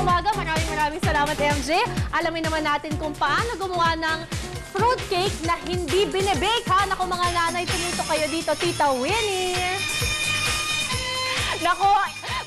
umaga. Maraming salamat, MJ. Alamin naman natin kung paano gumawa ng fruitcake na hindi binibake, ha? Naku, mga nanay, tumito kayo dito, Tita Winnie. Naku,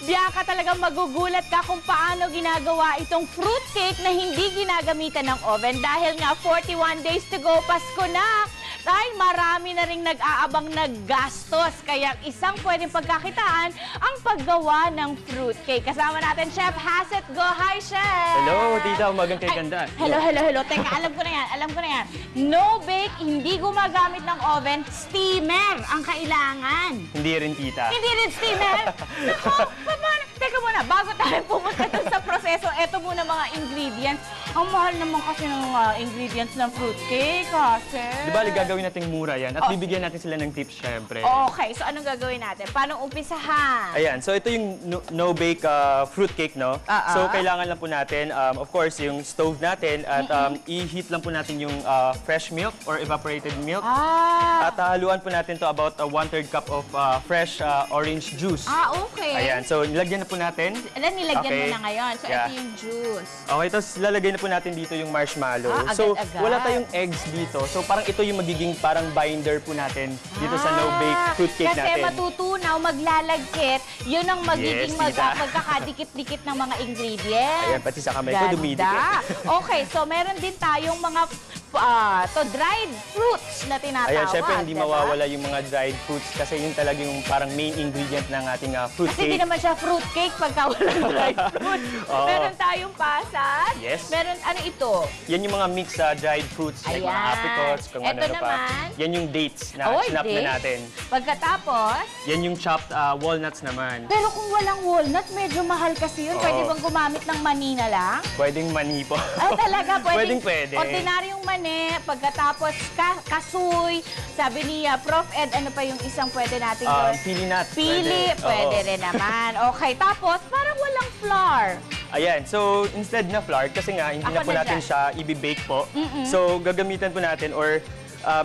Bianca, talagang magugulat ka kung paano ginagawa itong fruitcake na hindi ginagamitan ng oven. Dahil nga, 41 days to go, Pasko na. Dahil marami na ring nag-aabang naggastos. Kaya isang pwedeng pagkakitaan ang paggawa ng fruitcake. Kasama natin, Chef Hassett. Go! Hi, Chef! Hello, Tita. Umagang kay ganda. Hello. Teka, alam ko na yan. No bake, hindi gumagamit ng oven, steamer ang kailangan. Hindi rin, Tita. Hindi rin steamer? Naku, paano? Teka muna, bago tayo pumunta dun sa proseso, eto muna mga ingredients. Ang mahal naman kasi ng ingredients ng fruitcake, kasi. Di ba, gagawin natin mura yan at bibigyan natin sila ng tips, syempre. Okay, so anong gagawin natin? Paano umpisahan? Ayan, so ito yung no-bake fruitcake, no? So, kailangan lang po natin, of course, yung stove natin at i-heat lang po natin yung fresh milk or evaporated milk. At haluan po natin to about 1/3 cup of fresh orange juice. Okay. Ayan, so nilagyan na po natin. Nilagyan mo na ngayon. So, ito yung juice. Okay, tapos lalagay na po natin dito yung marshmallow. So, agad-agad. wala tayong eggs dito. So, parang ito yung magiging parang binder po natin dito sa no-bake fruitcake natin. Kasi matutunaw, maglalagkit, yun ang magiging Yes, tita. magkakadikit-dikit ng mga ingredients. Ayan, pati sa kamay ko dumidikit. Okay, so meron din tayong mga dried fruits na tinatawag. Ayan, syempre hindi diba? mawawala yung mga dried fruits kasi yun talaga yung parang main ingredient ng ating Kasi fruitcake. hindi naman siya fruitcake pagka walang dried fruits. Meron tayong pasas. Yes. Meron, ano ito? Yan yung mga mixed dried fruits, like mga apricots, kung Ito ano pa. naman. Yan yung dates na snap na natin. Pagkatapos, Yan yung chopped walnuts naman. pero kung walang walnut, medyo mahal kasi yun. Pwede bang gumamit ng mani na lang? Pwedeng mani po. Ay, talaga, Pwede. Ordinaryong mani, pagkatapos kasoy, sabi ni Prof. Ed, ano pa yung isang pwede natin gawin? Pili nuts. Pili, pwede rin naman. Okay, tapos parang walang flour. Ayan, so instead na flour, kasi nga hindi na po natin siya i-bake po. So gagamitan po natin or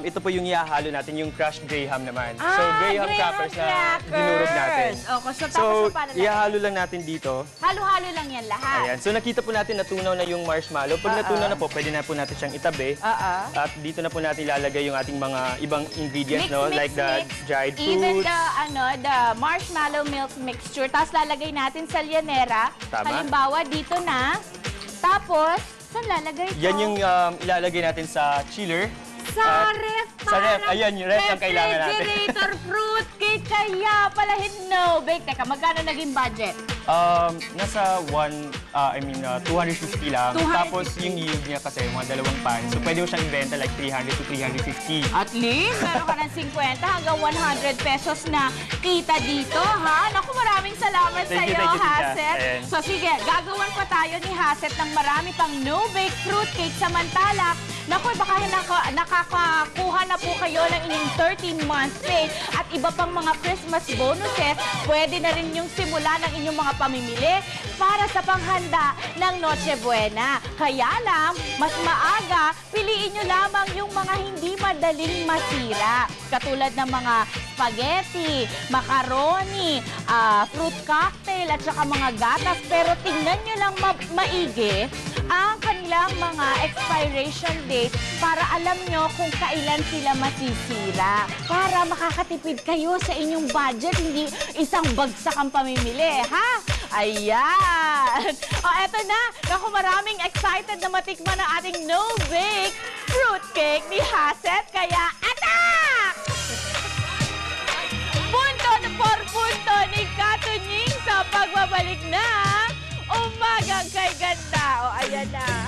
ito po yung ihahalo natin, yung crushed graham naman. So graham crackers na dinurog natin. Okay, So ihahalo lang natin dito. Halo-halo lang yan lahat. Ayan, so nakita po natin natunaw na yung marshmallow. Pag natunaw na po, pwede na po natin siyang itabi. At dito na po natin ilalagay yung ating mga ibang ingredients, like the dried fruits. Even the marshmallow milk mixture. Tapos lalagay natin sa lyanera. Tama. Halimbawa, dito na. Tapos, saan lalagay ito? Yan yung ilalagay natin sa chiller. Sa ref. Sa ref. Ayan, yung ref ang kailangan natin. Refrigerator fruit cake. Kaya pala no bake. Teka, magkano naging budget? Nasa 250 lang. 250. Tapos yung yield niya kasi mga dalawang pan. So pwede mo siyang ibenta like 300 to 350. At least, meron ka ng 50 hanggang 100 pesos na kita dito, ha? Naku, maraming salamat sa iyo, Hassett. So sige, gagawan pa tayo ni Hassett ng marami pang no-bake fruitcake. Samantala, naku, baka nakakakuha na po kayo ng inyong 13-month pay at iba pang mga Christmas bonuses. Pwede na rin yung simula ng inyong mga pamimili para sa panghanda ng Noche Buena. Kaya lang, mas maaga, piliin nyo lamang yung mga hindi madaling masira. Katulad ng mga spaghetti, macaroni, fruit cocktail at saka mga gatas. Pero tingnan nyo lang maigi ang kanilang mga expiration date para alam nyo kung kailan sila masisira. Para makakatipid kayo sa inyong budget, hindi isang bagsak ang pamimili, ha? Ayan! O, eto na. Naku, maraming excited na matikman ang ating no-bake fruitcake ni Hassett. Kaya, attack! Punto por punto ni Katunying sa pagbabalik na Umagang Kay Ganda. O, ayan na.